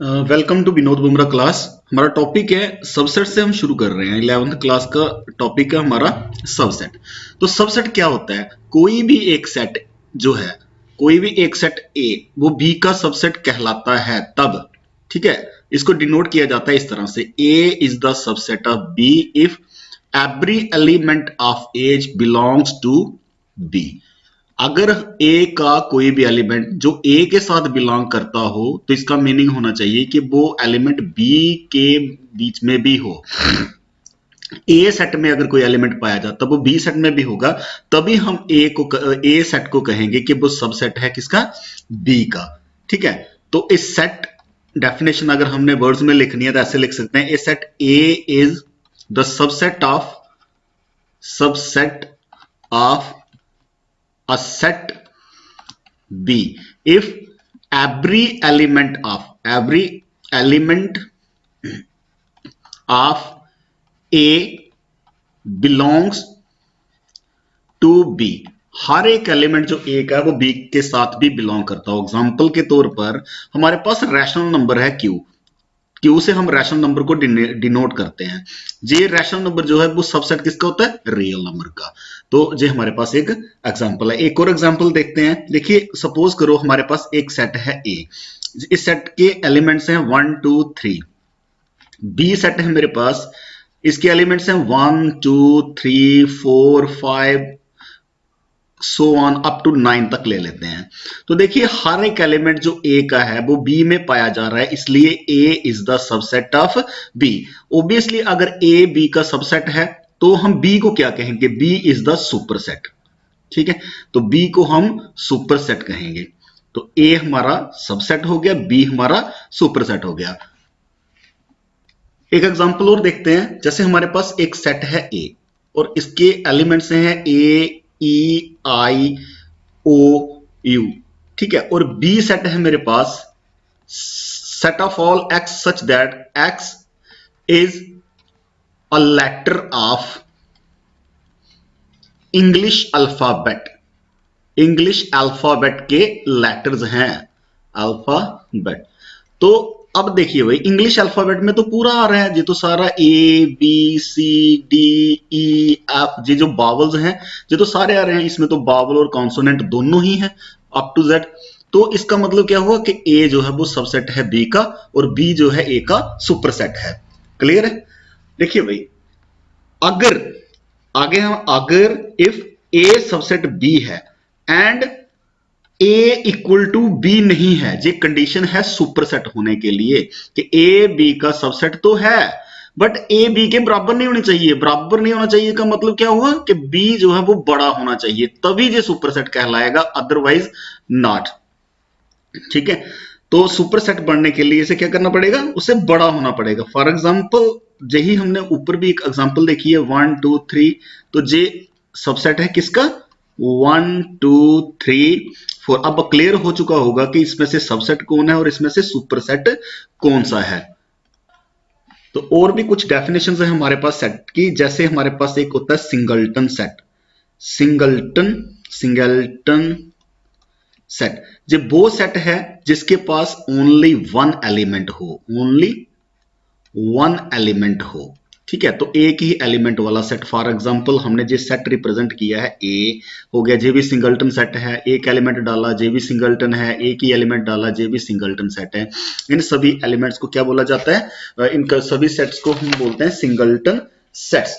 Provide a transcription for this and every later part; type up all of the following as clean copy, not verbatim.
Welcome to Vinod Bumrah class. हमारा topic है subset से हम शुरू कर रहे हैं। 11th क्लास का टॉपिक है हमारा सबसेट। तो सबसेट क्या होता है? कोई भी एक सेट जो है, कोई भी एक सेट ए वो बी का सबसेट कहलाता है तब, ठीक है। इसको डिनोट किया जाता है इस तरह से, A is the subset of B if every element of A belongs to B. अगर ए का कोई भी एलिमेंट जो ए के साथ बिलोंग करता हो तो इसका मीनिंग होना चाहिए कि वो एलिमेंट बी के बीच में भी हो। ए सेट में अगर कोई एलिमेंट पाया जाता वो बी सेट में भी होगा, तभी हम ए सेट को कहेंगे कि वो सबसेट है किसका? बी का। ठीक है, तो इस सेट डेफिनेशन अगर हमने वर्ड्स में लिखनी है तो ऐसे लिख सकते हैं, A set A is the subset of a set B if every element of A belongs to B। हर एक एलिमेंट जो ए का है वो बी के साथ भी बिलोंग करता हो। एग्जांपल के तौर पर हमारे पास रैशनल नंबर है क्यू, क्यू से हम रैशनल नंबर को डिनोट करते हैं। ये रैशनल नंबर जो है वो सबसेट किसका होता है? रियल नंबर का। तो ये हमारे पास एक एग्जांपल है। एक और एग्जांपल देखते हैं। देखिए, सपोज करो हमारे पास एक सेट है ए, इस सेट के एलिमेंट्स हैं 1 2 3। बी सेट है मेरे पास, इसके एलिमेंट्स हैं 1 2 3 4 5 सो ऑन अप टू 9 तक ले लेते हैं। तो देखिए, हर एक एलिमेंट जो ए का है वो बी में पाया जा रहा है, इसलिए A is the subset of B. Obviously अगर ए बी का सबसेट है तो हम बी को क्या कहेंगे? B is the superset. ठीक है, तो बी को हम सुपरसेट कहेंगे। तो ए हमारा सबसेट हो गया, बी हमारा सुपरसेट हो गया। एक एग्जांपल और देखते हैं। जैसे हमारे पास एक सेट है ए और इसके एलिमेंट्स हैं ए ई आई ओ यू, ठीक है। और बी सेट है मेरे पास set of all x such that x is a letter of English alphabet. English alphabet के लेटर्स हैं, अल्फाबेट। तो अब देखिए भाई, इंग्लिश अल्फाबेट में तो पूरा आ रहा है, ये तो सारा A B C D E F, ये जो बावल्स हैं ये तो सारे आ रहे हैं। इसमें तो बावल और कॉन्सोनेंट दोनों ही हैं अप टू जेड। तो इसका मतलब क्या हुआ कि ए जो है वो सबसेट है बी का और बी जो है ए का सुपरसेट है। क्लियर है? देखिए भाई, अगर आगे हम अगर इफ ए सबसेट बी है and A equal to B नहीं है, ये कंडीशन है सुपरसेट होने के लिए कि ए बी का सबसेट तो है बट ए बी के बराबर नहीं होनी चाहिए। बराबर नहीं होना चाहिए का मतलब क्या हुआ कि बी जो है वो बड़ा होना चाहिए, तभी ये सुपरसेट कहलाएगा, अदरवाइज नॉट। ठीक है, तो सुपरसेट बनने के लिए इसे क्या करना पड़ेगा? उसे बड़ा होना पड़ेगा। फॉर एग्जाम्पल, यही हमने ऊपर भी एक एग्जाम्पल देखी है 1 2 3, तो ये सबसेट है किसका? 1 2 3 4। अब क्लियर हो चुका होगा कि इसमें से सबसेट कौन है और इसमें से सुपरसेट कौन सा है। तो और भी कुछ डेफिनेशंस है हमारे पास सेट की। जैसे हमारे पास एक होता है सिंगलटन सेट। सिंगलटन सेट ये वो सेट है जिसके पास ओनली वन एलिमेंट हो। ठीक है, तो एक ही एलिमेंट वाला सेट। फॉर एग्जांपल, हमने जो सेट रिप्रेजेंट किया है ए हो गया, जे भी सिंगलटन सेट है। एक एलिमेंट डाला, जे भी सिंगलटन है। एक ही एलिमेंट डाला, जे भी सिंगलटन सेट है। इन सभी एलिमेंट्स को क्या बोला जाता है? इन सभी सेट्स को हम बोलते हैं सिंगलटन सेट्स।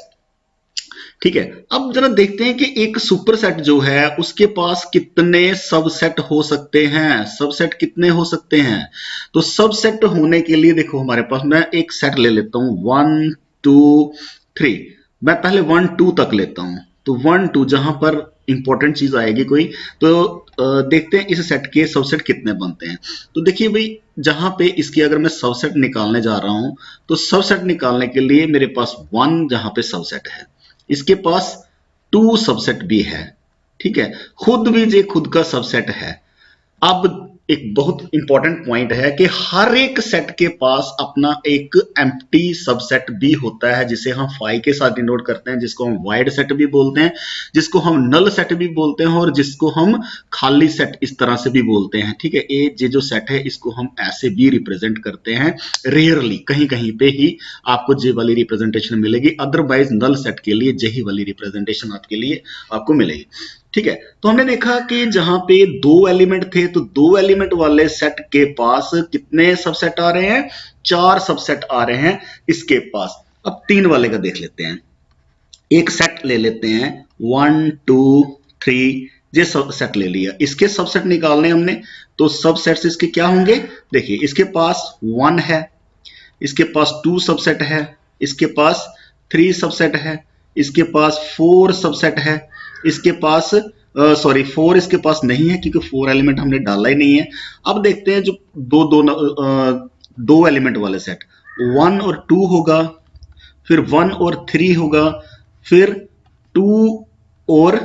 ठीक है, अब जरा देखते हैं कि एक सुपरसेट जो है उसके पास कितने सबसेट हो सकते हैं। सबसेट कितने हो सकते हैं? तो सबसेट होने के लिए देखो, हमारे पास मैं एक सेट ले लेता हूं 1 2 3। मैं पहले 1 2 तक लेता हूं। तो 1 2 जहां पर इंपॉर्टेंट चीज आएगी कोई, तो देखते हैं इस सेट के सबसेट कितने बनते हैं। तो देखिए भाई, जहां पे इसकी अगर मैं सबसेट निकालने जा रहा हूं तो सबसेट निकालने के लिए मेरे पास 1 जहां पे सबसेट है, इसके पास 2 सबसेट भी है। ठीक है, खुद भी ये खुद का सबसेट है। अब एक बहुत इंपॉर्टेंट पॉइंट है कि हर एक सेट के पास अपना एक एम्प्टी सबसेट भी होता है, जिसे हम फाई के साथ डिनोट करते हैं, जिसको हम वाइड सेट भी बोलते हैं, जिसको हम नल सेट भी बोलते हैं, और जिसको हम खाली सेट इस तरह से भी बोलते हैं। ठीक है, ये जो सेट है इसको हम ऐसे भी रिप्रेजेंट करते हैं। रेयरली कहीं कहीं पे ही आपको जे वाली रिप्रेजेंटेशन मिलेगी, अदरवाइज नल सेट के लिए जे वाली रिप्रेजेंटेशन आपके लिए आपको मिलेगी। ठीक है, तो हमने देखा कि जहां पे दो एलिमेंट थे, तो दो एलिमेंट वाले सेट के पास कितने सबसेट आ रहे हैं? 4 सबसेट आ रहे हैं इसके पास। अब 3 वाले का देख लेते हैं। एक सेट ले लेते हैं 1 2 3, ये सबसेट ले लिया, इसके सबसेट निकालने हमने, तो सबसेट्स इसके क्या होंगे? देखिए, इसके पास 1 है, इसके पास 2 सबसेट है, इसके पास 3 सबसेट है, इसके पास 4 सबसेट है, इसके पास सॉरी 4 इसके पास नहीं है क्योंकि 4 एलिमेंट हमने डाला ही नहीं है। अब देखते हैं जो दो एलिमेंट वाले सेट, 1 और 2 होगा, फिर 1 और 3 होगा, फिर 2 और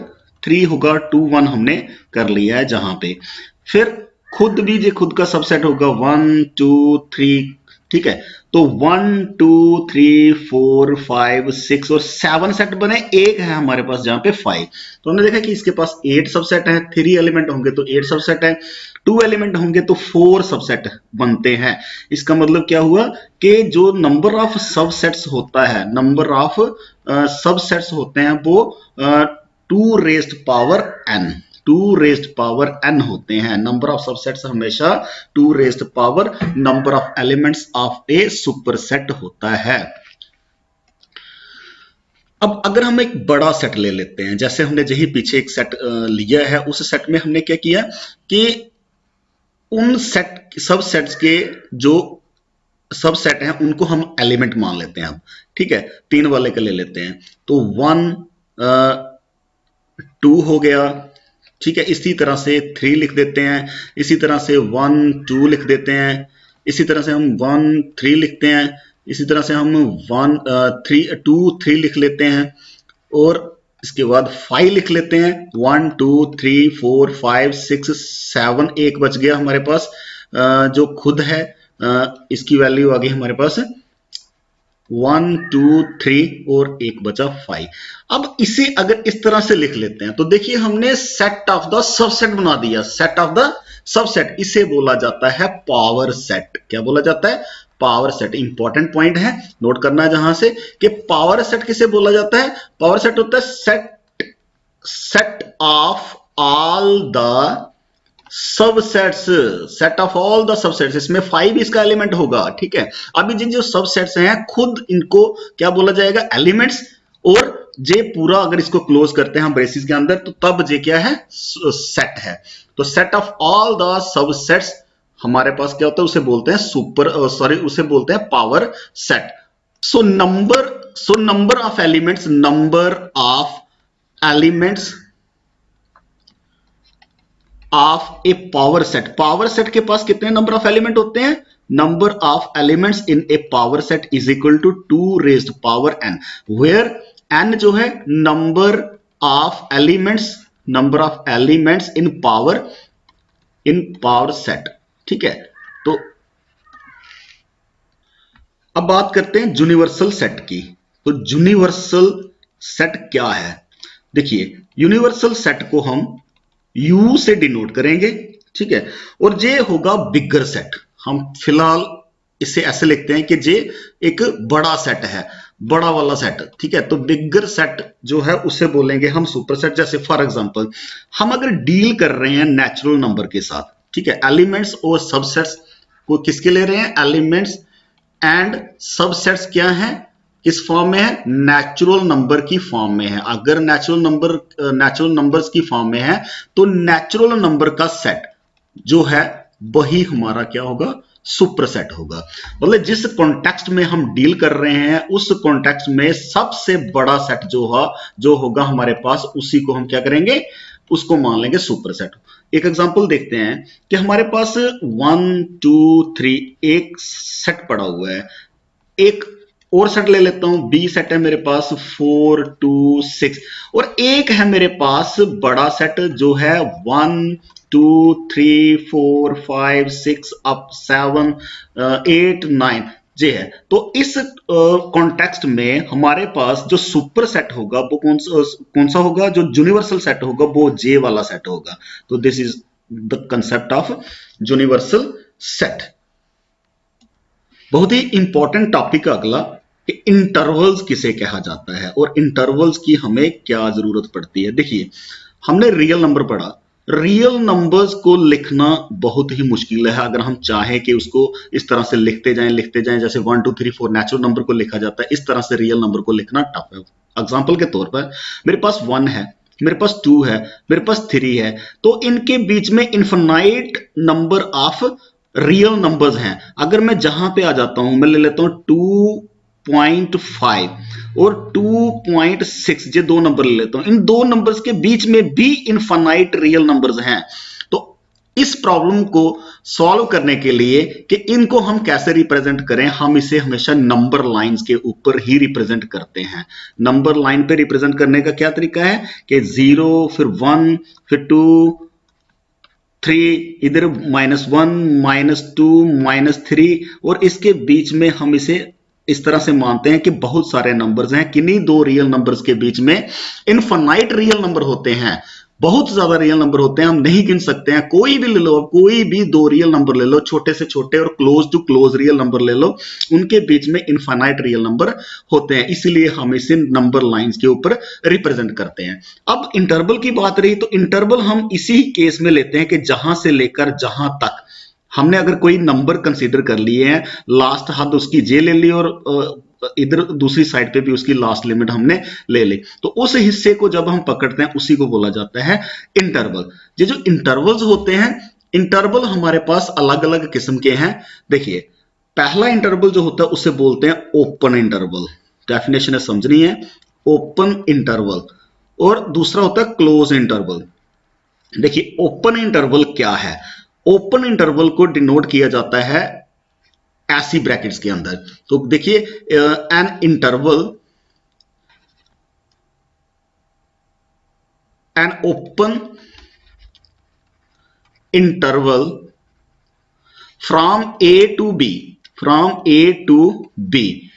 3 होगा, 2 1 हमने कर लिया है जहां पे, फिर खुद भी जो खुद का सबसेट होगा 1 2 3। ठीक है, तो 1 2 3 4 5 6 और 7 सेट बने, एक है हमारे पास जहां पे 5। तो हमने देखा कि इसके पास 8 सबसेट है, 3 एलिमेंट होंगे तो 8 सबसेट है, 2 एलिमेंट होंगे तो 4 सबसेट बनते हैं। इसका मतलब क्या हुआ कि जो नंबर ऑफ सबसेट्स होता है, नंबर ऑफ सबसेट्स होते हैं वो 2 raised power n, 2 raised power n होते हैं। नंबर ऑफ सबसेट्स हमेशा 2 raised power number of elements of A superset होता है। अब अगर हम एक बड़ा सेट ले लेते हैं, जैसे हमने यही पीछे एक सेट लिया है, उस सेट में हमने क्या किया कि उन सब सेट्स के जो सब सेट हैं उनको हम एलिमेंट मान लेते हैं। अब ठीक है, 3 वाले का ले लेते हैं, तो 1 2 हो गया। ठीक है, इसी तरह से 3 लिख देते हैं, इसी तरह से 1 2 लिख देते हैं, इसी तरह से हम 1 3 लिखते हैं, इसी तरह से हम 1 3 2 3 लिख लेते हैं, और इसके बाद 5 लिख लेते हैं। 1 2 3 4 5 6 7, एक बच गया हमारे पास जो खुद है, इसकी वैल्यू आ गई हमारे पास 1 2 3 और एक बचा 5। अब इसे अगर इस तरह से लिख लेते हैं तो देखिए हमने सेट ऑफ द सबसेट बना दिया। सेट ऑफ द सबसेट, इसे बोला जाता है पावर सेट। क्या बोला जाता है? Power set. इंपॉर्टेंट पॉइंट है, नोट करना है जहां से कि पावर सेट किसे बोला जाता है? पावर सेट होता है set of all the subsets, set of all the subsets, इसमें 5 इसका एलिमेंट होगा। ठीक है, अभी जिन जो सबसेट्स हैं खुद इनको क्या बोला जाएगा? एलिमेंट्स। और जे पूरा अगर इसको क्लोज करते हैं हम ब्रेसिस के अंदर, तो तब जे क्या है? सेट है। तो set of all the subsets हमारे पास क्या होता है? उसे बोलते हैं उसे बोलते हैं power set. So number of elements, of a power set. Power set के पास कितने नंबर ऑफ एलिमेंट होते हैं? Number of elements in a power set is equal to 2 raised power n, where n जो है number of elements in power set. ठीक है, तो अब बात करते हैं यूनिवर्सल सेट की। तो यूनिवर्सल सेट क्या है? देखिए, यूनिवर्सल सेट को हम U से डिनोट करेंगे। ठीक है, और जे होगा बिगर सेट। हम फिलहाल इसे ऐसे लिखते हैं कि जे एक बड़ा सेट है, बड़ा वाला सेट। ठीक है, तो बिगर सेट जो है उसे बोलेंगे हम सुपर सेट। जैसे फॉर एग्जांपल हम अगर डील कर रहे हैं नेचुरल नंबर के साथ, ठीक है, एलिमेंट्स और सबसेट्स को किसके ले रहे हैं? एलिमेंट्स एंड सबसेट्स क्या है? किस फॉर्म में है? नेचुरल नंबर की फॉर्म में है। अगर नेचुरल नंबर्स की फॉर्म में है तो नेचुरल नंबर का सेट जो है वही हमारा क्या होगा? सुपर सेट होगा। मतलब जिस कॉन्टेक्स्ट में हम डील कर रहे हैं उस कॉन्टेक्स्ट में सबसे बड़ा सेट जो होगा हमारे पास, उसी को हम क्या करेंगे? उसको मान लेंगे सुपर सेट। एक एग्जांपल देखते हैं कि हमारे पास 1 2 3 एक सेट पड़ा हुआ है, एक और सेट ले लेता हूं, बी सेट है मेरे पास 4 2 6, और एक है मेरे पास बड़ा सेट जो है 1 2 3 4 5 6 अप 7 8 9 जे है। तो इस कॉन्टेक्स्ट में हमारे पास जो सुपर सेट होगा वो कौन सा होगा, जो यूनिवर्सल सेट होगा वो जे वाला सेट होगा। तो this is the concept of universal set. बहुत ही इंपॉर्टेंट टॉपिक अगला कि इंटरवल्स किसे कहा जाता है और इंटरवल्स की हमें क्या जरूरत पड़ती है। देखिए, हमने रियल नंबर पढ़ा, रियल नंबर्स को लिखना बहुत ही मुश्किल है। अगर हम चाहें कि उसको इस तरह से लिखते जाएं जैसे 1 2 3 4 नेचुरल नंबर को लिखा जाता है, इस तरह से रियल नंबर को लिखना टफ है। एग्जाम्पल के तौर पर मेरे पास 1 है, मेरे पास 2 है, मेरे पास 3 है, तो इनके बीच में infinite number of real numbers हैं। अगर मैं जहां पे आ जाता हूं, मैं ले लेता हूं 2.5 और 2.6, ये दो नंबर ले लेता हूं, इन दो नंबर्स के बीच में भी इनफाइनाइट रियल नंबर्स हैं। तो इस प्रॉब्लम को सॉल्व करने के लिए कि इनको हम कैसे रिप्रेजेंट करें, हम इसे हमेशा नंबर लाइंस के ऊपर ही रिप्रेजेंट करते हैं। नंबर लाइन पे रिप्रेजेंट करने का क्या तरीका है कि 0 फिर 1 फिर 2 3, इधर -1 -2 -3, और इसके बीच में हम इसे इस तरह से मानते हैं कि बहुत सारे नंबर्स हैं, किन्हीं दो रियल नंबर्स के बीच में इनफाइनाइट रियल नंबर होते हैं, बहुत ज्यादा रियल नंबर होते हैं, हम नहीं गिन सकते हैं। कोई भी ले लो, कोई भी दो रियल नंबर ले लो, छोटे से छोटे और close to close real number ले लो, उनके बीच में इनफाइनाइट रियल नंबर होते हैं, इसलिए हम इसे नंबर लाइंस के ऊपर रिप्रेजेंट करते हैं। अब इंटरवल की बात रही, तो इंटरवल हम इसी केस में लेते हैं कि जहां से लेकर जहां तक हमने अगर कोई नंबर कंसीडर कर लिए हैं, लास्ट हद उसकी जे ले ली और इधर दूसरी साइड पे भी उसकी लास्ट लिमिट हमने ले ली, तो उस हिस्से को जब हम पकड़ते हैं उसी को बोला जाता है इंटरवल। ये जो इंटरवल्स होते हैं, इंटरवल हमारे पास अलग अलग किस्म के हैं। देखिए, पहला इंटरवल जो होता है उसे बोलते हैं ओपन इंटरवल, डेफिनेशन है समझनी है, ओपन इंटरवल, और दूसरा होता है क्लोज इंटरवल। देखिए, ओपन इंटरवल क्या है, ओपन इंटरवल को डिनोट किया जाता है ऐसी ब्रैकेट्स के अंदर। तो देखिए, an interval, an open interval from A to B, from A to B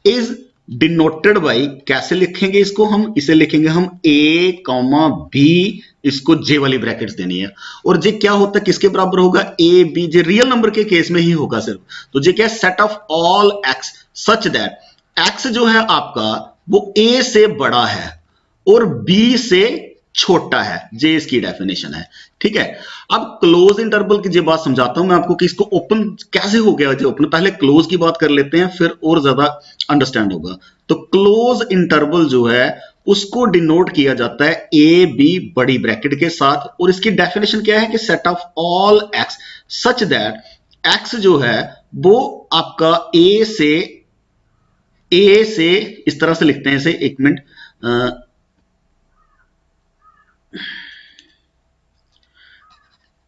is denoted by, कैसे लिखेंगे इसको, हम इसे लिखेंगे हम ए कॉमा बी, इसको जे वाली ब्रैकेट्स देनी है, और जे क्या होता है किसके बराबर होगा, A B, J real number के केस में ही होगा सिर्फ। तो जे क्या है, set of all x such that X जो है आपका वो ए से बड़ा है और बी से छोटा है, जे इसकी डेफिनेशन है। ठीक है, अब क्लोज इंटरवल की जो बात समझाता हूं मैं आपको कि इसको ओपन कैसे हो गया, जो ओपन, पहले क्लोज की बात कर लेते हैं फिर और ज्यादा अंडरस्टैंड होगा। तो क्लोज इंटरवल जो है उसको डिनोट किया जाता है ए बी बड़ी ब्रैकेट के साथ, और इसकी डेफिनेशन क्या है कि set of all x such that X जो है वो आपका ए से इस तरह से लिखते हैं इसे, एक मिनट,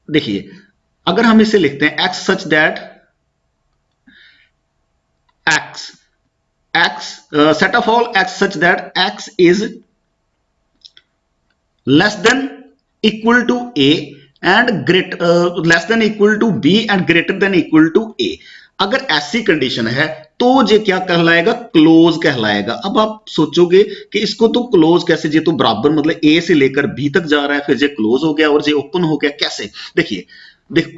देखिए अगर हम इसे लिखते हैं x such that x set of all x such that x is less than equal to A and less than equal to B and greater than equal to A. अगर ऐसी कंडीशन है तो ये क्या कहलाएगा, क्लोज कहलाएगा। अब आप सोचोगे कि इसको तो क्लोज कैसे, ये तो बराबर मतलब ए से लेकर बी तक जा रहा है, फिर ये क्लोज हो गया और ये ओपन हो गया, कैसे? देखिए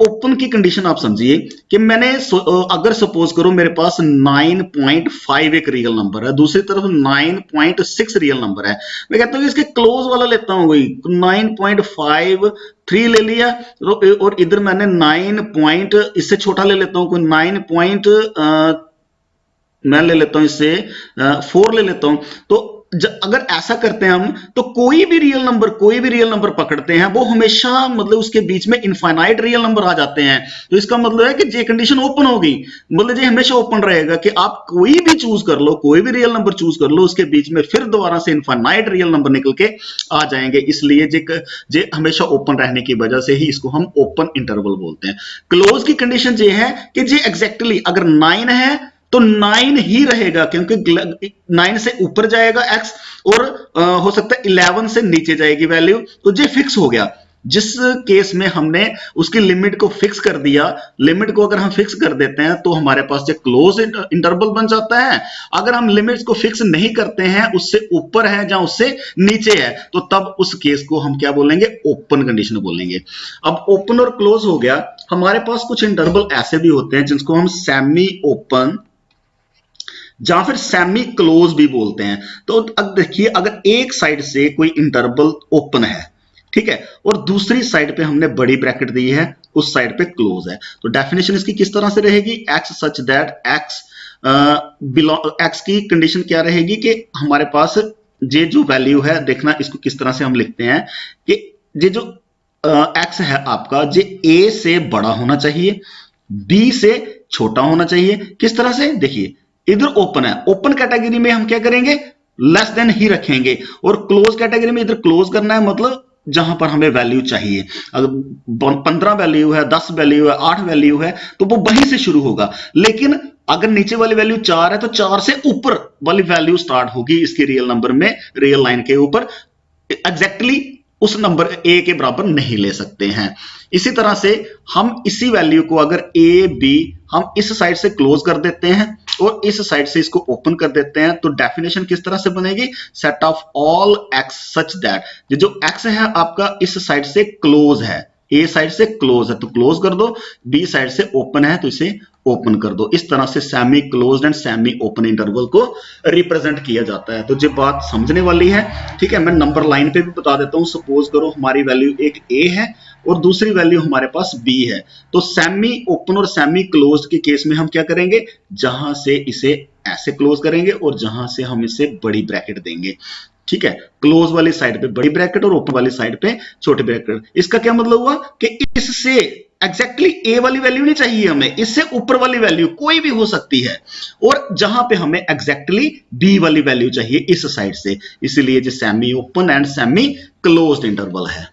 ओपन की कंडीशन आप समझिए कि मैंने अगर सपोज करो मेरे पास 9.5 एक रियल नंबर है, दूसरी तरफ 9.6 रियल नंबर है, मैं कहता हूँ इसके क्लोज वाला लेता हूँ, कोई 9.53 ले लिया, और इधर मैंने 9 इससे छोटा ले लेता हूँ, कोई 9 मैं ले लेता हूं इससे 4 ले लेता हूं। तो अगर ऐसा करते हैं हम, तो कोई भी रियल नंबर पकड़ते हैं वो हमेशा मतलब उसके बीच में इनफाइनाइट रियल नंबर आ जाते हैं। तो इसका मतलब है कि ये कंडीशन ओपन होगी, मतलब ये हमेशा ओपन रहेगा कि आप कोई भी चूज कर लो, कोई भी रियल नंबर चूज कर लो, उसके बीच में फिर दोबारा से इनफाइनाइट रियल नंबर निकल के आ जाएंगे, इसलिए ये हमेशा ओपन रहने की वजह से ही इसको हम ओपन इंटरवल बोलते हैं। क्लोज की कंडीशन ये है कि ये एग्जैक्टली अगर 9 है तो 9 ही रहेगा, क्योंकि 9 से ऊपर जाएगा x और हो सकता है 11 से नीचे जाएगी वैल्यू, तो ये फिक्स हो गया। जिस केस में हमने उसकी लिमिट को फिक्स कर दिया, लिमिट को अगर हम फिक्स कर देते हैं तो हमारे पास जो क्लोज इंटरवल बन जाता है। अगर हम लिमिट्स को फिक्स नहीं करते हैं, उससे ऊपर है या उससे नीचे है, तो तब उस केस को हम क्या बोलेंगे, ओपन कंडीशन बोलेंगे। अब ओपन और क्लोज हो गया। हमारे पास कुछ इंटरवल ऐसे भी होते हैं जिसको हम सेमी ओपन या फिर सेमी क्लोज भी बोलते हैं। तो अब देखिए, अगर एक साइड से कोई इंटरवल ओपन है, ठीक है, और दूसरी साइड पे हमने बड़ी ब्रैकेट दी है, उस साइड पे क्लोज है, तो डेफिनेशन इसकी किस तरह से रहेगी, x such that x x की कंडीशन क्या रहेगी कि हमारे पास ये जो वैल्यू है, देखना इसको किस तरह से हम लिखते हैं कि ये जो एक्स है आपका, ये ए से बड़ा होना चाहिए, बी से छोटा होना चाहिए। किस तरह से, देखिए इधर ओपन है, ओपन कैटेगरी में हम क्या करेंगे, लेस देन ही रखेंगे, और क्लोज कैटेगरी में इधर क्लोज करना है, मतलब जहां पर हमें वैल्यू चाहिए। अगर 15 वैल्यू है, 10 वैल्यू है, 8 वैल्यू है, तो वो वहीं से शुरू होगा। लेकिन अगर नीचे वाली वैल्यू 4 है, तो 4 से ऊपर वाली वैल्यू स्टार्ट होगी इसके रियल नंबर में, रियल लाइन के ऊपर। एग्जैक्टली उस नंबर ए के बराबर नहीं ले सकते हैं। इसी तरह से हम इसी वैल्यू को अगर ए बी हम इस साइड से क्लोज कर देते हैं और इस साइड से इसको ओपन कर देते हैं, तो डेफिनेशन किस तरह से बनेगी, set of all x such that जो एक्स है आपका इस साइड से क्लोज है, ए साइड से क्लोज है तो क्लोज कर दो, बी साइड से ओपन है तो इसे ओपन कर दो। इस तरह से semi closed end semi open interval को रिप्रेजेंट किया जाता है। तो ये बात समझने वाली है, ठीक है। मैं नंबर लाइन पे भी बता देता हूं। सपोज करो हमारी वैल्यू एक ए है और दूसरी वैल्यू हमारे पास बी है, तो सेमी ओपन और सेमी क्लोज्ड के केस में हम क्या करेंगे, जहां से इसे ऐसे क्लोज करेंगे और जहां से हम इसे बड़ी ब्रैकेट देंगे, ठीक है। क्लोज वाली साइड पे बड़ी ब्रैकेट और ओपन वाली साइड पे छोटी ब्रैकेट। इसका क्या मतलब हुआ कि इससे एग्जैक्टली ए वाली वैल्यू नहीं चाहिए हमें, इससे ऊपर वाली वैल्यू कोई भी हो सकती है, और जहां पे हमें एग्जैक्टली बी वाली वैल्यू चाहिए इस साइड से, इसलिए जो semi open and semi closed interval है।